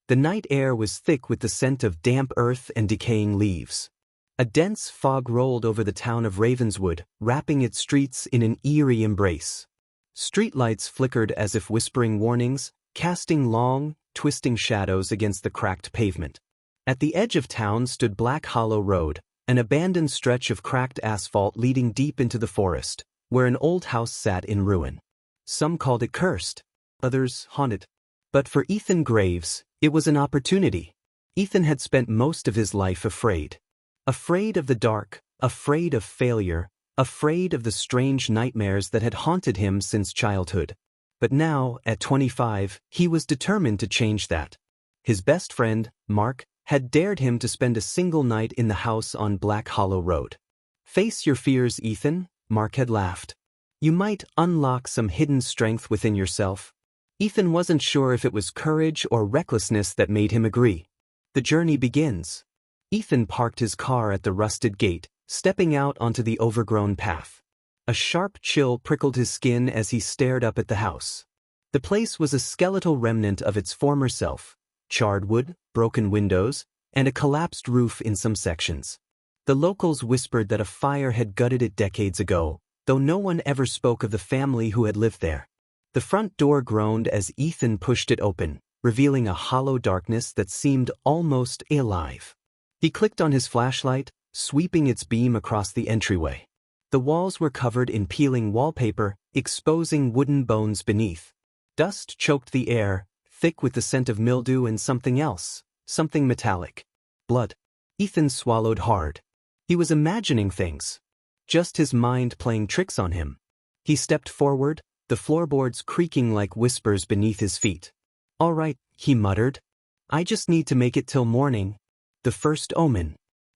The night air was thick with the scent of damp earth and decaying leaves. A dense fog rolled over the town of Ravenswood, wrapping its streets in an eerie embrace. Streetlights flickered as if whispering warnings, casting long, twisting shadows against the cracked pavement. At the edge of town stood Black Hollow Road, an abandoned stretch of cracked asphalt leading deep into the forest, where an old house sat in ruin. Some called it cursed, others haunted. But for Ethan Graves, it was an opportunity. Ethan had spent most of his life afraid. Afraid of the dark, afraid of failure, afraid of the strange nightmares that had haunted him since childhood. But now, at 25, he was determined to change that. His best friend, Mark, had dared him to spend a single night in the house on Black Hollow Road. "Face your fears, Ethan," Mark had laughed. "You might unlock some hidden strength within yourself." Ethan wasn't sure if it was courage or recklessness that made him agree. The journey begins. Ethan parked his car at the rusted gate, stepping out onto the overgrown path. A sharp chill prickled his skin as he stared up at the house. The place was a skeletal remnant of its former self: charred wood, broken windows, and a collapsed roof in some sections. The locals whispered that a fire had gutted it decades ago, though no one ever spoke of the family who had lived there. The front door groaned as Ethan pushed it open, revealing a hollow darkness that seemed almost alive. He clicked on his flashlight, sweeping its beam across the entryway. The walls were covered in peeling wallpaper, exposing wooden bones beneath. Dust choked the air, thick with the scent of mildew and something else, something metallic. Blood. Ethan swallowed hard. He was imagining things. Just his mind playing tricks on him. He stepped forward, the floorboards creaking like whispers beneath his feet. "All right," he muttered. "I just need to make it till morning." The first omen.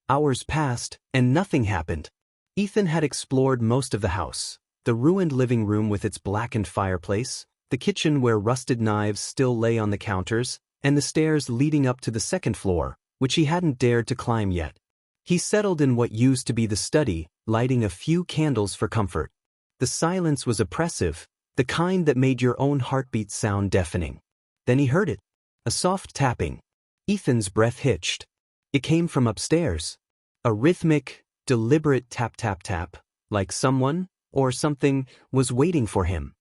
Hours passed, and nothing happened. Ethan had explored most of the house: the ruined living room with its blackened fireplace, the kitchen where rusted knives still lay on the counters, and the stairs leading up to the second floor, which he hadn't dared to climb yet. He settled in what used to be the study, lighting a few candles for comfort. The silence was oppressive, the kind that made your own heartbeat sound deafening. Then he heard it. A soft tapping. Ethan's breath hitched. It came from upstairs. A rhythmic, deliberate tap-tap-tap, like someone, or something, was waiting for him.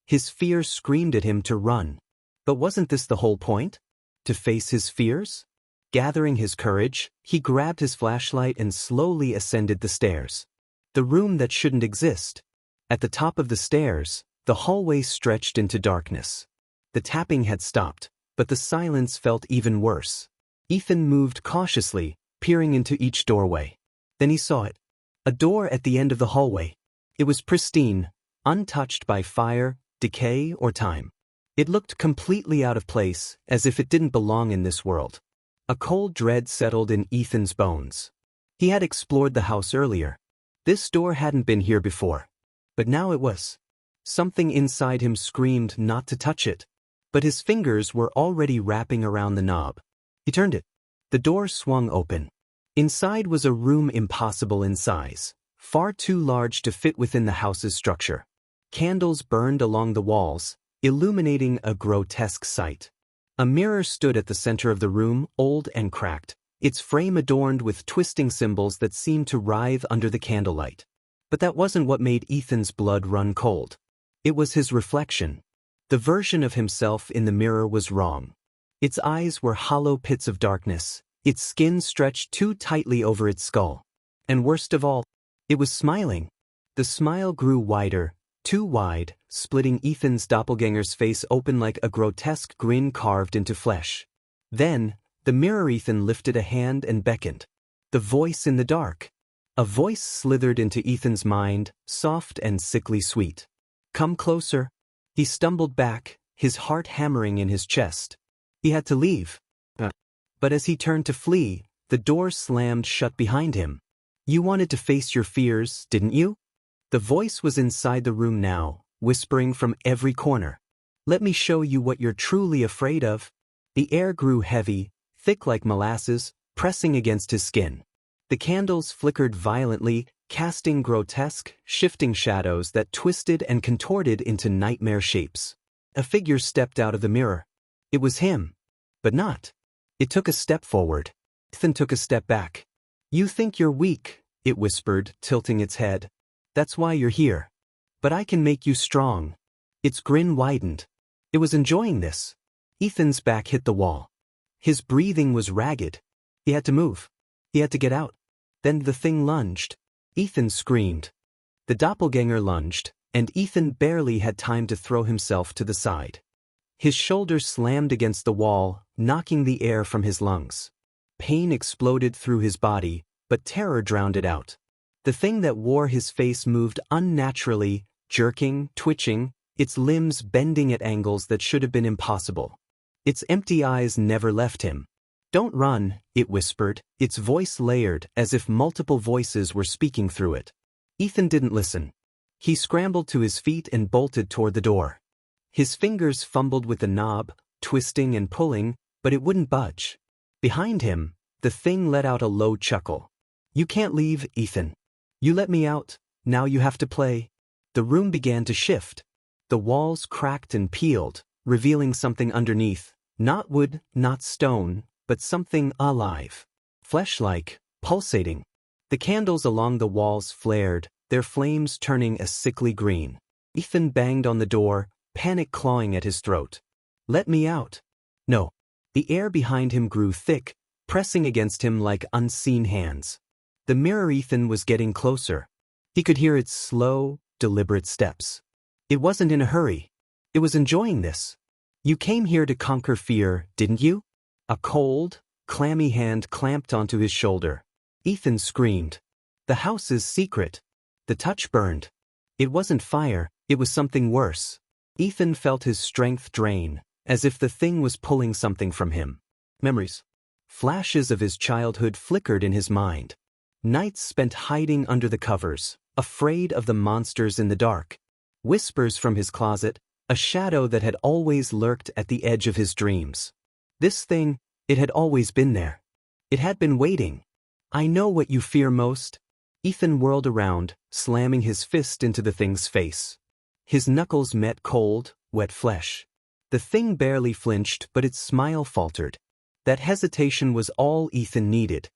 His fear screamed at him to run. But wasn't this the whole point? To face his fears? Gathering his courage, he grabbed his flashlight and slowly ascended the stairs. The room that shouldn't exist. At the top of the stairs, the hallway stretched into darkness. The tapping had stopped, but the silence felt even worse. Ethan moved cautiously, peering into each doorway. Then he saw it. A door at the end of the hallway. It was pristine, untouched by fire, decay, or time. It looked completely out of place, as if it didn't belong in this world. A cold dread settled in Ethan's bones. He had explored the house earlier. This door hadn't been here before. But now it was. Something inside him screamed not to touch it. But his fingers were already wrapping around the knob. He turned it. The door swung open. Inside was a room impossible in size, far too large to fit within the house's structure. Candles burned along the walls, illuminating a grotesque sight. A mirror stood at the center of the room, old and cracked, its frame adorned with twisting symbols that seemed to writhe under the candlelight. But that wasn't what made Ethan's blood run cold. It was his reflection. The version of himself in the mirror was wrong. Its eyes were hollow pits of darkness, its skin stretched too tightly over its skull. And worst of all, it was smiling. The smile grew wider, too wide, splitting Ethan's doppelganger's face open like a grotesque grin carved into flesh. Then, the mirror Ethan lifted a hand and beckoned. The voice in the dark. A voice slithered into Ethan's mind, soft and sickly sweet. "Come closer." He stumbled back, his heart hammering in his chest. He had to leave. But as he turned to flee, the door slammed shut behind him. "You wanted to face your fears, didn't you?" The voice was inside the room now, whispering from every corner. "Let me show you what you're truly afraid of." The air grew heavy, thick like molasses, pressing against his skin. The candles flickered violently, casting grotesque, shifting shadows that twisted and contorted into nightmare shapes. A figure stepped out of the mirror. It was him. But not It took a step forward. Ethan took a step back. "You think you're weak," it whispered, tilting its head. "That's why you're here. But I can make you strong." Its grin widened. It was enjoying this. Ethan's back hit the wall. His breathing was ragged. He had to move. He had to get out. Then the thing lunged. Ethan screamed. The doppelganger lunged, and Ethan barely had time to throw himself to the side. His shoulders slammed against the wall, knocking the air from his lungs. Pain exploded through his body, but terror drowned it out. The thing that wore his face moved unnaturally, jerking, twitching, its limbs bending at angles that should have been impossible. Its empty eyes never left him. "Don't run," it whispered, its voice layered as if multiple voices were speaking through it. Ethan didn't listen. He scrambled to his feet and bolted toward the door. His fingers fumbled with the knob, twisting and pulling, but it wouldn't budge. Behind him, the thing let out a low chuckle. "You can't leave, Ethan. You let me out, now you have to play." The room began to shift. The walls cracked and peeled, revealing something underneath, not wood, not stone, but something alive. Flesh-like, pulsating. The candles along the walls flared, their flames turning a sickly green. Ethan banged on the door, panic clawing at his throat. "Let me out." No. The air behind him grew thick, pressing against him like unseen hands. The mirror Ethan was getting closer. He could hear its slow, deliberate steps. It wasn't in a hurry. It was enjoying this. "You came here to conquer fear, didn't you?" A cold, clammy hand clamped onto his shoulder. Ethan screamed. "The house is secret." The touch burned. It wasn't fire, it was something worse. Ethan felt his strength drain, as if the thing was pulling something from him. Memories. Flashes of his childhood flickered in his mind. Nights spent hiding under the covers, afraid of the monsters in the dark. Whispers from his closet, a shadow that had always lurked at the edge of his dreams. This thing, it had always been there. It had been waiting. "I know what you fear most." Ethan whirled around, slamming his fist into the thing's face. His knuckles met cold, wet flesh. The thing barely flinched, but its smile faltered. That hesitation was all Ethan needed.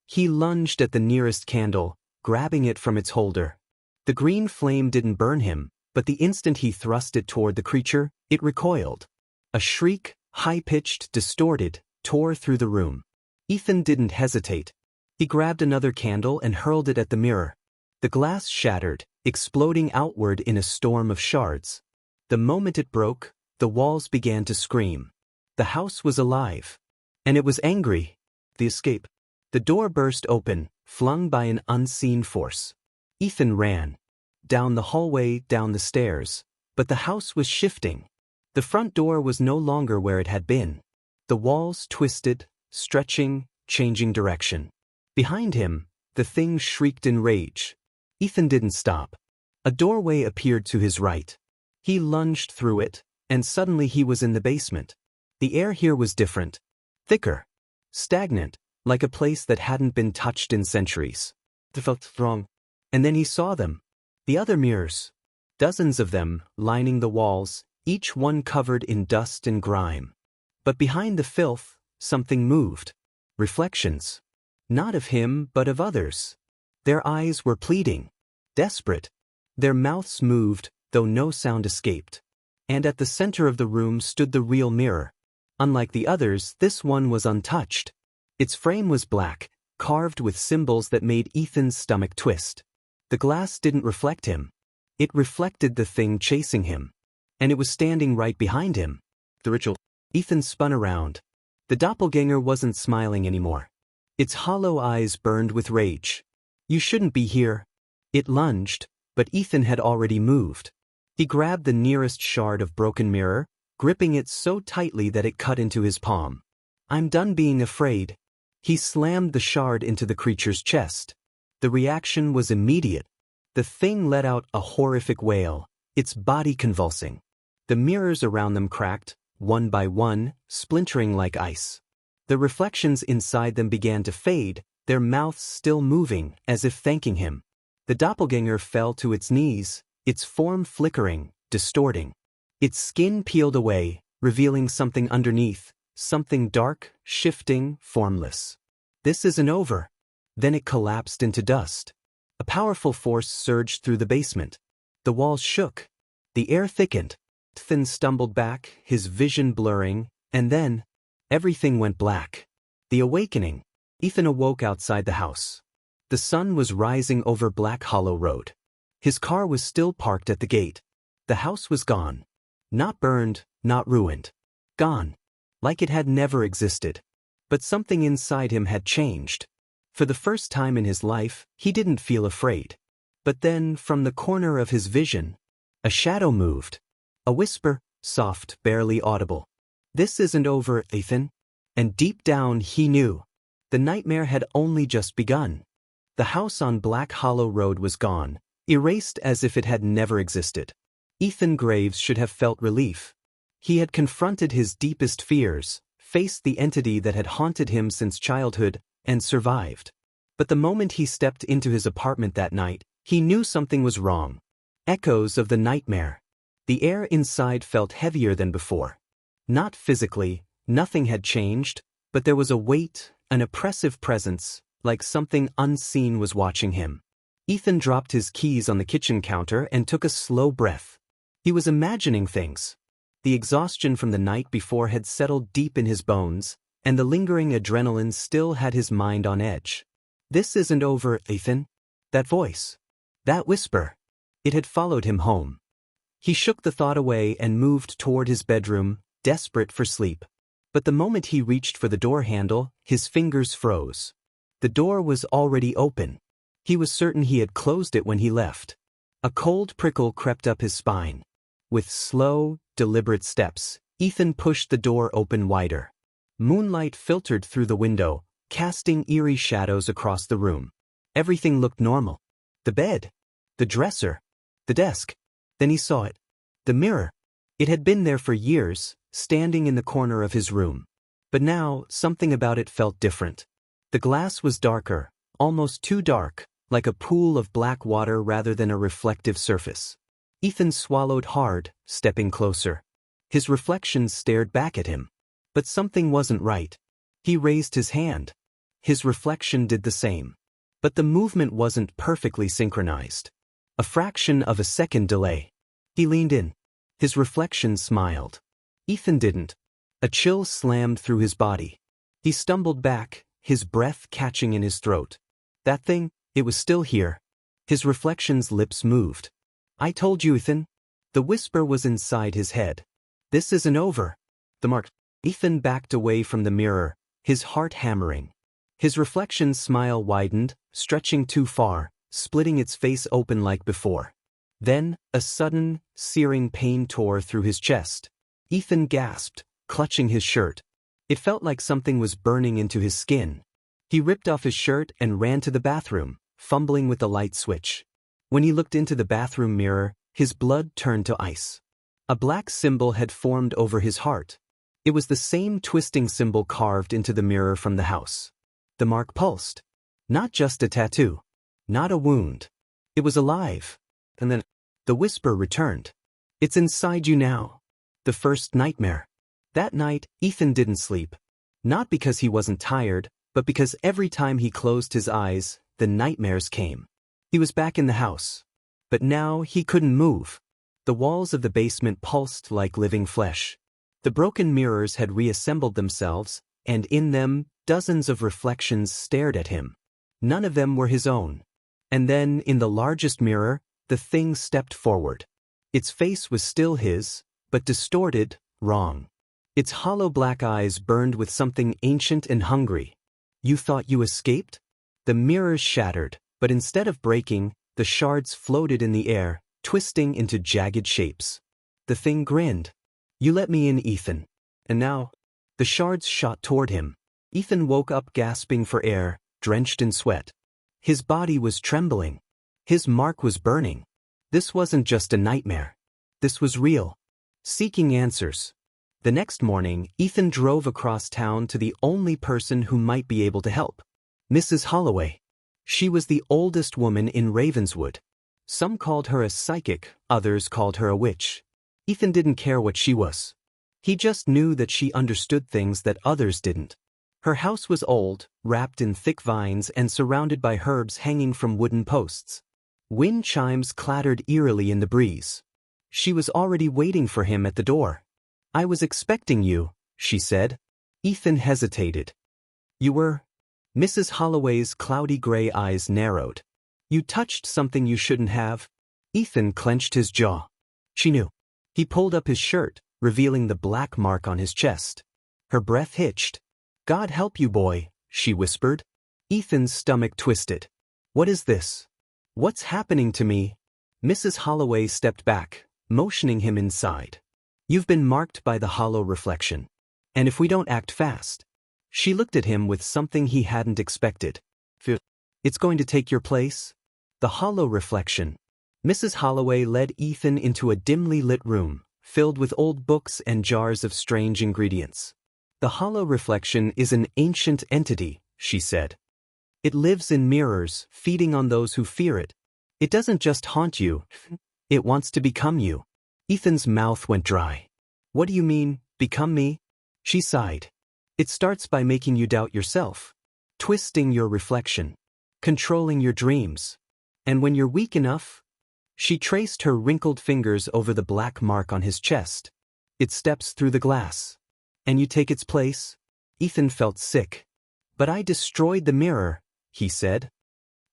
He lunged at the nearest candle, grabbing it from its holder. The green flame didn't burn him, but the instant he thrust it toward the creature, it recoiled. A shriek, high-pitched, distorted, tore through the room. Ethan didn't hesitate. He grabbed another candle and hurled it at the mirror. The glass shattered, exploding outward in a storm of shards. The moment it broke, the walls began to scream. The house was alive. And it was angry. The escape. The door burst open, flung by an unseen force. Ethan ran. Down the hallway, down the stairs. But the house was shifting. The front door was no longer where it had been. The walls twisted, stretching, changing direction. Behind him, the thing shrieked in rage. Ethan didn't stop. A doorway appeared to his right. He lunged through it, and suddenly he was in the basement. The air here was different. Thicker. Stagnant, like a place that hadn't been touched in centuries. It felt wrong. And then he saw them. The other mirrors. Dozens of them, lining the walls, each one covered in dust and grime. But behind the filth, something moved. Reflections. Not of him, but of others. Their eyes were pleading. Desperate. Their mouths moved, though no sound escaped. And at the center of the room stood the real mirror. Unlike the others, this one was untouched. Its frame was black, carved with symbols that made Ethan's stomach twist. The glass didn't reflect him. It reflected the thing chasing him. And it was standing right behind him. The ritual. Ethan spun around. The doppelganger wasn't smiling anymore. Its hollow eyes burned with rage. "You shouldn't be here." It lunged, but Ethan had already moved. He grabbed the nearest shard of broken mirror, gripping it so tightly that it cut into his palm. "I'm done being afraid." He slammed the shard into the creature's chest. The reaction was immediate. The thing let out a horrific wail, its body convulsing. The mirrors around them cracked, one by one, splintering like ice. The reflections inside them began to fade, their mouths still moving, as if thanking him. The doppelganger fell to its knees, its form flickering, distorting. Its skin peeled away, revealing something underneath, something dark, shifting, formless. This isn't over. Then it collapsed into dust. A powerful force surged through the basement. The walls shook. The air thickened. Ethan stumbled back, his vision blurring, and then everything went black. The awakening. Ethan awoke outside the house. The sun was rising over Black Hollow Road. His car was still parked at the gate. The house was gone. Not burned, not ruined. Gone. Like it had never existed. But something inside him had changed. For the first time in his life, he didn't feel afraid. But then, from the corner of his vision, a shadow moved. A whisper, soft, barely audible. "This isn't over, Ethan." And deep down he knew. The nightmare had only just begun. The house on Black Hollow Road was gone, erased as if it had never existed. Ethan Graves should have felt relief. He had confronted his deepest fears, faced the entity that had haunted him since childhood, and survived. But the moment he stepped into his apartment that night, he knew something was wrong. Echoes of the nightmare. The air inside felt heavier than before. Not physically, nothing had changed, but there was a weight, an oppressive presence, like something unseen was watching him. Ethan dropped his keys on the kitchen counter and took a slow breath. He was imagining things. The exhaustion from the night before had settled deep in his bones, and the lingering adrenaline still had his mind on edge. "This isn't over, Ethan." That voice. That whisper. It had followed him home. He shook the thought away and moved toward his bedroom, desperate for sleep. But the moment he reached for the door handle, his fingers froze. The door was already open. He was certain he had closed it when he left. A cold prickle crept up his spine. With slow, deliberate steps, Ethan pushed the door open wider. Moonlight filtered through the window, casting eerie shadows across the room. Everything looked normal. The bed. The dresser. The desk. Then he saw it. The mirror. It had been there for years, standing in the corner of his room. But now, something about it felt different. The glass was darker, almost too dark, like a pool of black water rather than a reflective surface. Ethan swallowed hard, stepping closer. His reflection stared back at him. But something wasn't right. He raised his hand. His reflection did the same. But the movement wasn't perfectly synchronized. A fraction of a second delay. He leaned in. His reflection smiled. Ethan didn't. A chill slammed through his body. He stumbled back, his breath catching in his throat. That thing, it was still here. His reflection's lips moved. "I told you, Ethan." The whisper was inside his head. "This isn't over." The mark. Ethan backed away from the mirror, his heart hammering. His reflection's smile widened, stretching too far, splitting its face open like before. Then, a sudden, searing pain tore through his chest. Ethan gasped, clutching his shirt. It felt like something was burning into his skin. He ripped off his shirt and ran to the bathroom, fumbling with the light switch. When he looked into the bathroom mirror, his blood turned to ice. A black symbol had formed over his heart. It was the same twisting symbol carved into the mirror from the house. The mark pulsed. Not just a tattoo. Not a wound. It was alive. And then, the whisper returned. "It's inside you now." The first nightmare. That night, Ethan didn't sleep. Not because he wasn't tired, but because every time he closed his eyes, the nightmares came. He was back in the house. But now he couldn't move. The walls of the basement pulsed like living flesh. The broken mirrors had reassembled themselves, and in them, dozens of reflections stared at him. None of them were his own. And then, in the largest mirror, the thing stepped forward. Its face was still his, but distorted, wrong. Its hollow black eyes burned with something ancient and hungry. "You thought you escaped?" The mirrors shattered, but instead of breaking, the shards floated in the air, twisting into jagged shapes. The thing grinned. "You let me in, Ethan. And now?" The shards shot toward him. Ethan woke up gasping for air, drenched in sweat. His body was trembling. His mark was burning. This wasn't just a nightmare. This was real. Seeking answers. The next morning, Ethan drove across town to the only person who might be able to help. Mrs. Holloway. She was the oldest woman in Ravenswood. Some called her a psychic, others called her a witch. Ethan didn't care what she was. He just knew that she understood things that others didn't. Her house was old, wrapped in thick vines and surrounded by herbs hanging from wooden posts. Wind chimes clattered eerily in the breeze. She was already waiting for him at the door. "I was expecting you," she said. Ethan hesitated. "You were?" Mrs. Holloway's cloudy gray eyes narrowed. "You touched something you shouldn't have." Ethan clenched his jaw. She knew. He pulled up his shirt, revealing the black mark on his chest. Her breath hitched. "God help you, boy," she whispered. Ethan's stomach twisted. "What is this? What's happening to me?" Mrs. Holloway stepped back, motioning him inside. "You've been marked by the hollow reflection. And if we don't act fast..." She looked at him with something he hadn't expected. "It's going to take your place?" The hollow reflection. Mrs. Holloway led Ethan into a dimly lit room, filled with old books and jars of strange ingredients. "The hollow reflection is an ancient entity," she said. "It lives in mirrors, feeding on those who fear it. It doesn't just haunt you, it wants to become you." Ethan's mouth went dry. "What do you mean, become me?" She sighed. "It starts by making you doubt yourself, twisting your reflection, controlling your dreams. And when you're weak enough..." She traced her wrinkled fingers over the black mark on his chest. "It steps through the glass. And you take its place?" Ethan felt sick. "But I destroyed the mirror," he said.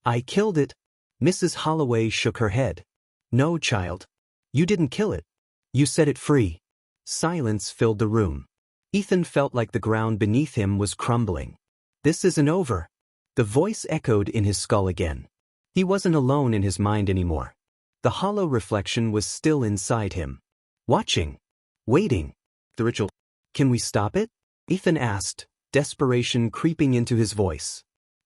"I killed it." Mrs. Holloway shook her head. "No, child. You didn't kill it. You set it free." Silence filled the room. Ethan felt like the ground beneath him was crumbling. "This isn't over." The voice echoed in his skull again. He wasn't alone in his mind anymore. The hollow reflection was still inside him. Watching. Waiting. The ritual. "Can we stop it?" Ethan asked, desperation creeping into his voice.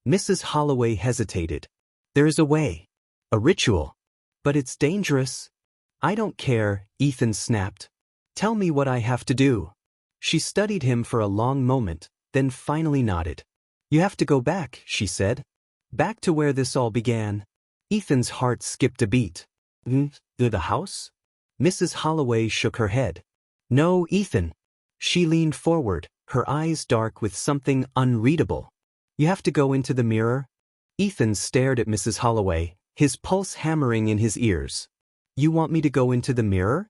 Mrs. Holloway hesitated. "There is a way. A ritual. But it's dangerous." "I don't care," Ethan snapped. "Tell me what I have to do." She studied him for a long moment, then finally nodded. "You have to go back," she said. "Back to where this all began." Ethan's heart skipped a beat. "To the house?" Mrs. Holloway shook her head. "No, Ethan." She leaned forward, her eyes dark with something unreadable. "You have to go into the mirror." Ethan stared at Mrs. Holloway, his pulse hammering in his ears. "You want me to go into the mirror?"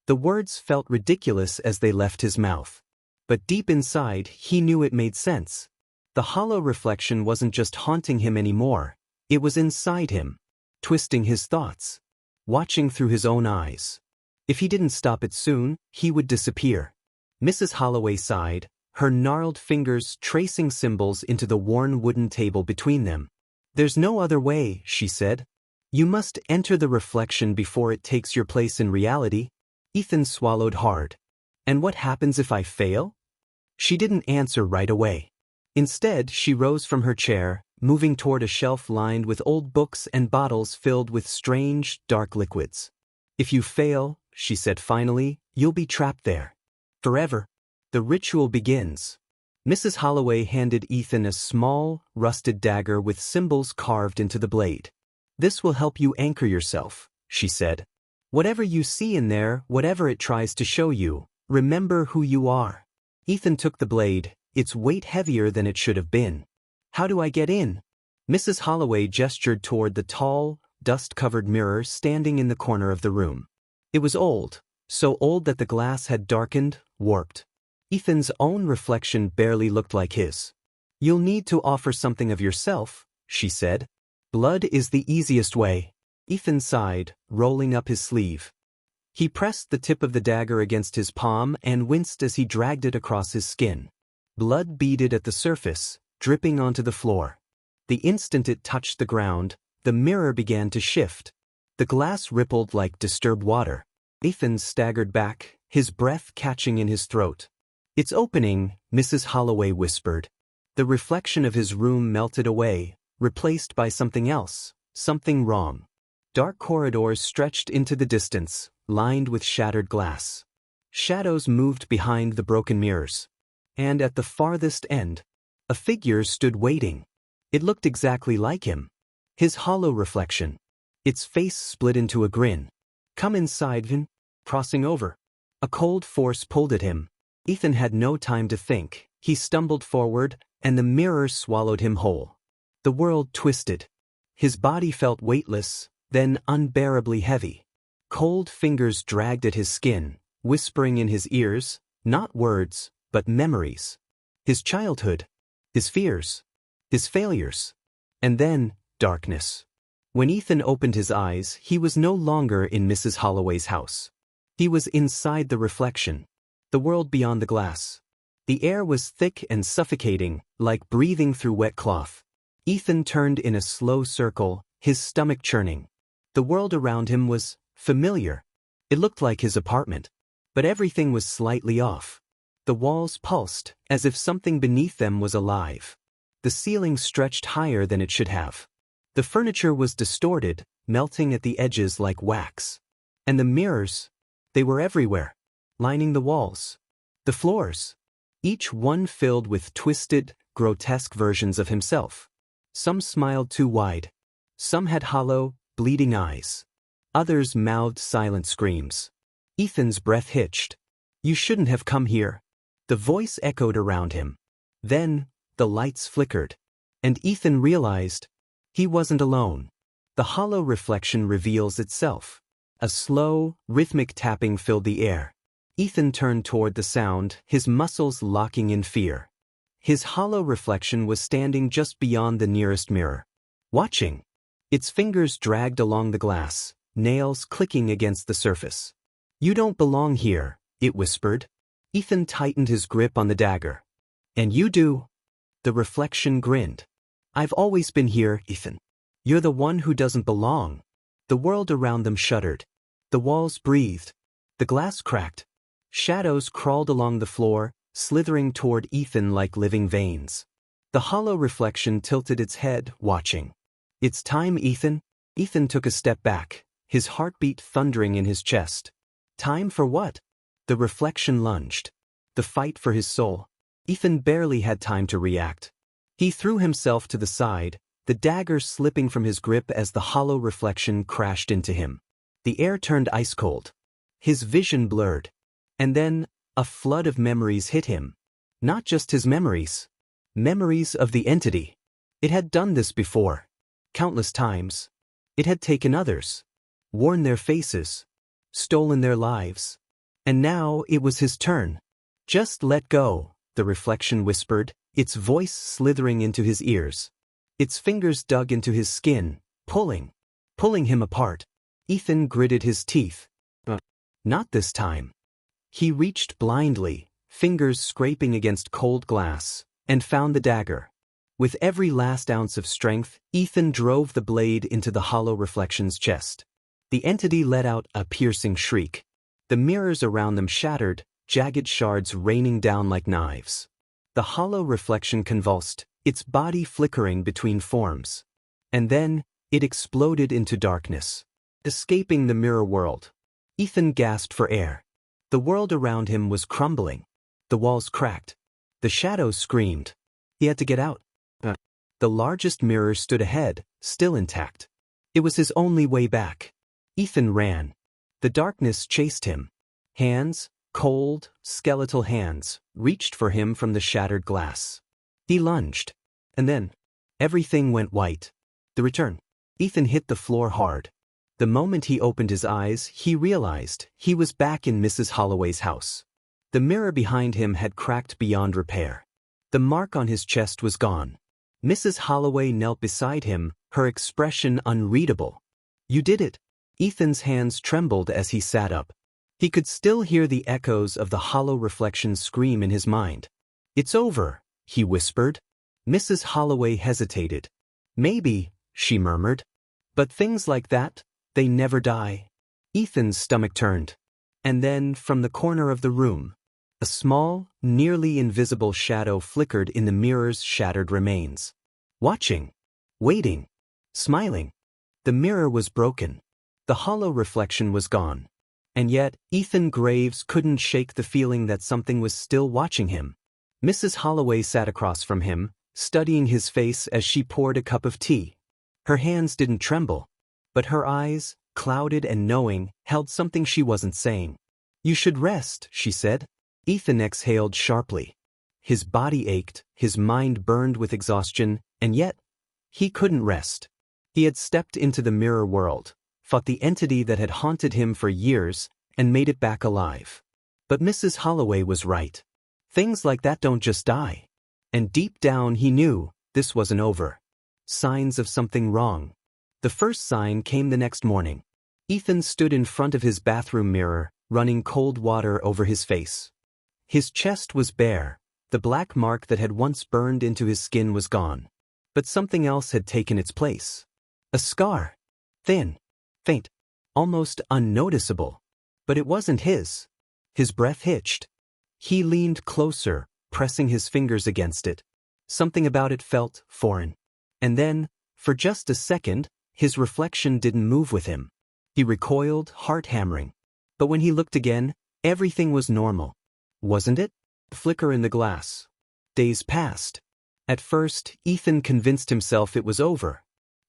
The words felt ridiculous as they left his mouth. But deep inside, he knew it made sense. The hollow reflection wasn't just haunting him anymore. It was inside him, twisting his thoughts, watching through his own eyes. If he didn't stop it soon, he would disappear. Mrs. Holloway sighed, her gnarled fingers tracing symbols into the worn wooden table between them. "There's no other way," she said. "You must enter the reflection before it takes your place in reality." Ethan swallowed hard. "And what happens if I fail?" She didn't answer right away. Instead, she rose from her chair, moving toward a shelf lined with old books and bottles filled with strange, dark liquids. "If you fail," she said finally, "you'll be trapped there. Forever." The ritual begins. Mrs. Holloway handed Ethan a small, rusted dagger with symbols carved into the blade. "This will help you anchor yourself," she said. "Whatever you see in there, whatever it tries to show you, remember who you are." Ethan took the blade, its weight heavier than it should have been. "How do I get in?" Mrs. Holloway gestured toward the tall, dust-covered mirror standing in the corner of the room. It was old, so old that the glass had darkened, warped. Ethan's own reflection barely looked like his. "You'll need to offer something of yourself," she said. "Blood is the easiest way." Ethan sighed, rolling up his sleeve. He pressed the tip of the dagger against his palm and winced as he dragged it across his skin. Blood beaded at the surface, dripping onto the floor. The instant it touched the ground, the mirror began to shift. The glass rippled like disturbed water. Ethan staggered back, his breath catching in his throat. "It's opening," Mrs. Holloway whispered. The reflection of his room melted away, replaced by something else, something wrong. Dark corridors stretched into the distance, lined with shattered glass. Shadows moved behind the broken mirrors. And at the farthest end, a figure stood waiting. It looked exactly like him. His hollow reflection. Its face split into a grin. "Come inside, Vin." Crossing over. A cold force pulled at him, Ethan had no time to think. He stumbled forward, and the mirror swallowed him whole. The world twisted. His body felt weightless, then unbearably heavy. Cold fingers dragged at his skin, whispering in his ears, not words, but memories. His childhood, his fears, his failures. And then, darkness. When Ethan opened his eyes, he was no longer in Mrs. Holloway's house. He was inside the reflection, the world beyond the glass. The air was thick and suffocating, like breathing through wet cloth. Ethan turned in a slow circle, his stomach churning. The world around him was familiar. It looked like his apartment. But everything was slightly off. The walls pulsed, as if something beneath them was alive. The ceiling stretched higher than it should have. The furniture was distorted, melting at the edges like wax. And the mirrors, they were everywhere, lining the walls, the floors, each one filled with twisted, grotesque versions of himself. Some smiled too wide. Some had hollow, bleeding eyes. Others mouthed silent screams. Ethan's breath hitched. "You shouldn't have come here." The voice echoed around him. Then, the lights flickered. And Ethan realized he wasn't alone. The hollow reflection reveals itself. A slow, rhythmic tapping filled the air. Ethan turned toward the sound, his muscles locking in fear. His hollow reflection was standing just beyond the nearest mirror, watching. Its fingers dragged along the glass, nails clicking against the surface. "You don't belong here," it whispered. Ethan tightened his grip on the dagger. "And you do." The reflection grinned. "I've always been here, Ethan. You're the one who doesn't belong." The world around them shuddered. The walls breathed. The glass cracked. Shadows crawled along the floor, slithering toward Ethan like living veins. The hollow reflection tilted its head, watching. "It's time, Ethan." Ethan took a step back, his heartbeat thundering in his chest. Time for what? The reflection lunged. The fight for his soul. Ethan barely had time to react. He threw himself to the side, the dagger slipping from his grip as the hollow reflection crashed into him. The air turned ice cold. His vision blurred. And then, a flood of memories hit him. Not just his memories. Memories of the entity. It had done this before. Countless times. It had taken others. Worn their faces. Stolen their lives. And now it was his turn. "Just let go," the reflection whispered, its voice slithering into his ears. Its fingers dug into his skin, pulling him apart. Ethan gritted his teeth. Not this time. He reached blindly, fingers scraping against cold glass, and found the dagger. With every last ounce of strength, Ethan drove the blade into the hollow reflection's chest. The entity let out a piercing shriek. The mirrors around them shattered, jagged shards raining down like knives. The hollow reflection convulsed, its body flickering between forms. And then, it exploded into darkness, escaping the mirror world. Ethan gasped for air. The world around him was crumbling. The walls cracked. The shadows screamed. He had to get out. The largest mirror stood ahead, still intact. It was his only way back. Ethan ran. The darkness chased him. Hands, cold, skeletal hands, reached for him from the shattered glass. He lunged. And then, everything went white. The return. Ethan hit the floor hard. The moment he opened his eyes, he realized he was back in Mrs. Holloway's house. The mirror behind him had cracked beyond repair. The mark on his chest was gone. Mrs. Holloway knelt beside him, her expression unreadable. "You did it." Ethan's hands trembled as he sat up. He could still hear the echoes of the hollow reflection scream in his mind. "It's over," he whispered. Mrs. Holloway hesitated. "Maybe," she murmured. "But things like that, they never die." Ethan's stomach turned. And then, from the corner of the room, a small, nearly invisible shadow flickered in the mirror's shattered remains. Watching. Waiting. Smiling. The mirror was broken. The hollow reflection was gone. And yet, Ethan Graves couldn't shake the feeling that something was still watching him. Mrs. Holloway sat across from him, studying his face as she poured a cup of tea. Her hands didn't tremble, but her eyes, clouded and knowing, held something she wasn't saying. "You should rest," she said. Ethan exhaled sharply. His body ached, his mind burned with exhaustion, and yet, he couldn't rest. He had stepped into the mirror world, fought the entity that had haunted him for years, and made it back alive. But Mrs. Holloway was right. Things like that don't just die. And deep down he knew this wasn't over. Signs of something wrong. The first sign came the next morning. Ethan stood in front of his bathroom mirror, running cold water over his face. His chest was bare. The black mark that had once burned into his skin was gone. But something else had taken its place. A scar. Thin. Faint. Almost unnoticeable. But it wasn't his. His breath hitched. He leaned closer, pressing his fingers against it. Something about it felt foreign. And then, for just a second, his reflection didn't move with him. He recoiled, heart hammering. But when he looked again, everything was normal. Wasn't it? A flicker in the glass. Days passed. At first, Ethan convinced himself it was over.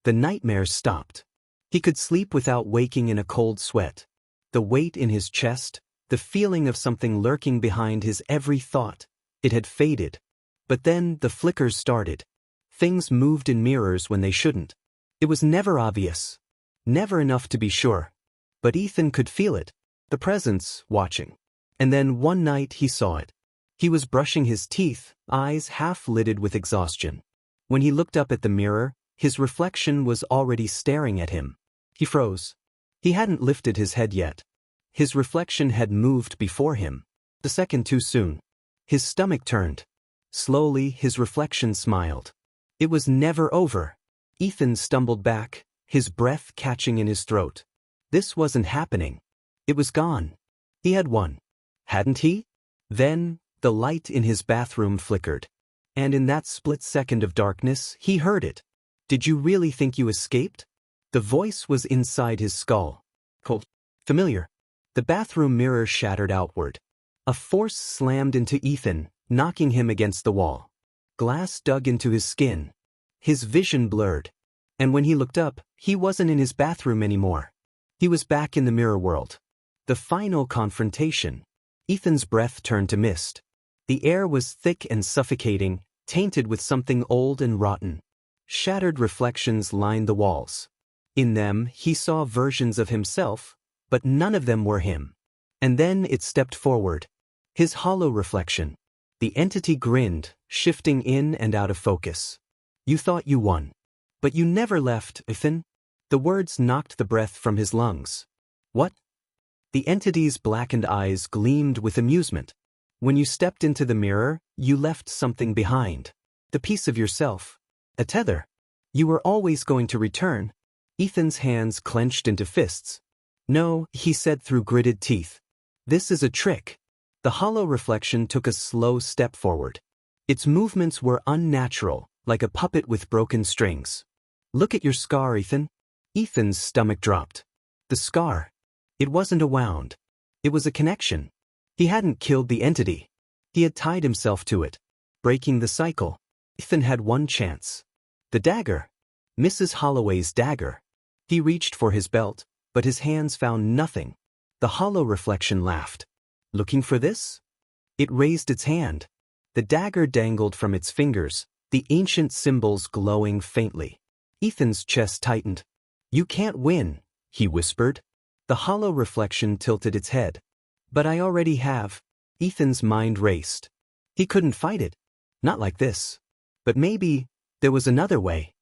The nightmares stopped. He could sleep without waking in a cold sweat. The weight in his chest, the feeling of something lurking behind his every thought, it had faded. But then the flickers started. Things moved in mirrors when they shouldn't. It was never obvious. Never enough to be sure. But Ethan could feel it. The presence, watching. And then one night he saw it. He was brushing his teeth, eyes half-lidded with exhaustion. When he looked up at the mirror, his reflection was already staring at him. He froze. He hadn't lifted his head yet. His reflection had moved before him. The second too soon. His stomach turned. Slowly, his reflection smiled. It was never over. Ethan stumbled back, his breath catching in his throat. This wasn't happening. It was gone. He had won. Hadn't he? Then, the light in his bathroom flickered. And in that split second of darkness, he heard it. Did you really think you escaped? The voice was inside his skull. Cold. Familiar. The bathroom mirror shattered outward. A force slammed into Ethan, knocking him against the wall. Glass dug into his skin. His vision blurred. And when he looked up, he wasn't in his bathroom anymore. He was back in the mirror world. The final confrontation. Ethan's breath turned to mist. The air was thick and suffocating, tainted with something old and rotten. Shattered reflections lined the walls. In them, he saw versions of himself, but none of them were him. And then it stepped forward. His hollow reflection. The entity grinned, shifting in and out of focus. You thought you won. But you never left, Ethan. The words knocked the breath from his lungs. What? The entity's blackened eyes gleamed with amusement. When you stepped into the mirror, you left something behind. The piece of yourself. A tether. You were always going to return. Ethan's hands clenched into fists. No, he said through gritted teeth. This is a trick. The hollow reflection took a slow step forward. Its movements were unnatural, like a puppet with broken strings. Look at your scar, Ethan. Ethan's stomach dropped. The scar. It wasn't a wound. It was a connection. He hadn't killed the entity. He had tied himself to it. Breaking the cycle. Ethan had one chance. The dagger. Mrs. Holloway's dagger. He reached for his belt, but his hands found nothing. The hollow reflection laughed. Looking for this? It raised its hand. The dagger dangled from its fingers, the ancient symbols glowing faintly. Ethan's chest tightened. You can't win, he whispered. The hollow reflection tilted its head. But I already have. Ethan's mind raced. He couldn't fight it. Not like this. But maybe there was another way.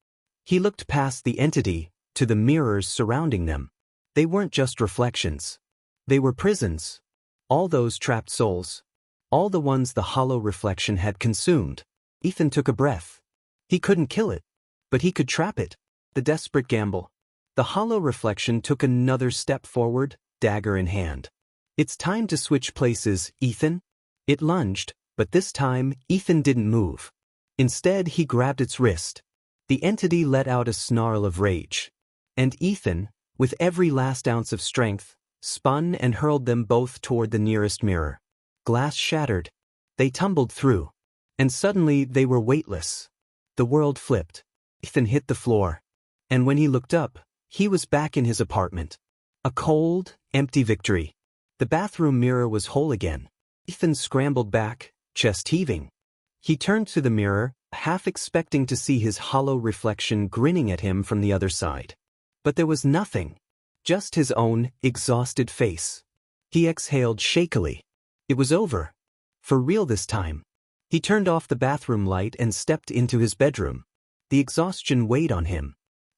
He looked past the entity, to the mirrors surrounding them. They weren't just reflections. They were prisons. All those trapped souls. All the ones the hollow reflection had consumed. Ethan took a breath. He couldn't kill it. But he could trap it. The desperate gamble. The hollow reflection took another step forward, dagger in hand. It's time to switch places, Ethan. It lunged, but this time, Ethan didn't move. Instead, he grabbed its wrist. The entity let out a snarl of rage. And Ethan, with every last ounce of strength, spun and hurled them both toward the nearest mirror. Glass shattered. They tumbled through. And suddenly they were weightless. The world flipped. Ethan hit the floor. And when he looked up, he was back in his apartment. A cold, empty victory. The bathroom mirror was whole again. Ethan scrambled back, chest heaving. He turned to the mirror, half expecting to see his hollow reflection grinning at him from the other side. But there was nothing. Just his own, exhausted face. He exhaled shakily. It was over. For real this time. He turned off the bathroom light and stepped into his bedroom. The exhaustion weighed on him.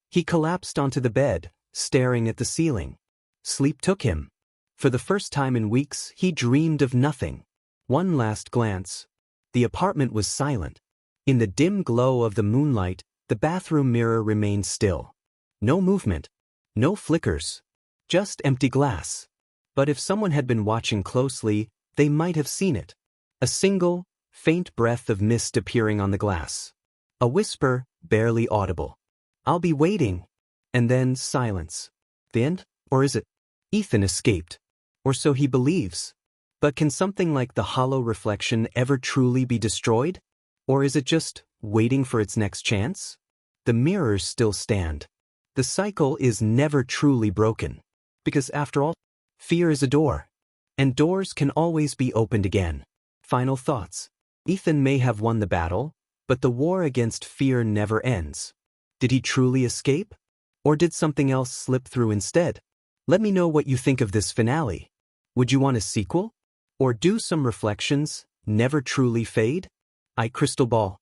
He collapsed onto the bed, staring at the ceiling. Sleep took him. For the first time in weeks, he dreamed of nothing. One last glance. The apartment was silent. In the dim glow of the moonlight, the bathroom mirror remained still. No movement. No flickers. Just empty glass. But if someone had been watching closely, they might have seen it. A single, faint breath of mist appearing on the glass. A whisper, barely audible. "I'll be waiting." And then silence. The end? Or is it? Ethan escaped. Or so he believes. But can something like the hollow reflection ever truly be destroyed? Or is it just waiting for its next chance? The mirrors still stand. The cycle is never truly broken. Because after all, fear is a door. And doors can always be opened again. Final thoughts. Ethan may have won the battle, but the war against fear never ends. Did he truly escape? Or did something else slip through instead? Let me know what you think of this finale. Would you want a sequel? Or do some reflections never truly fade? I crystal ball.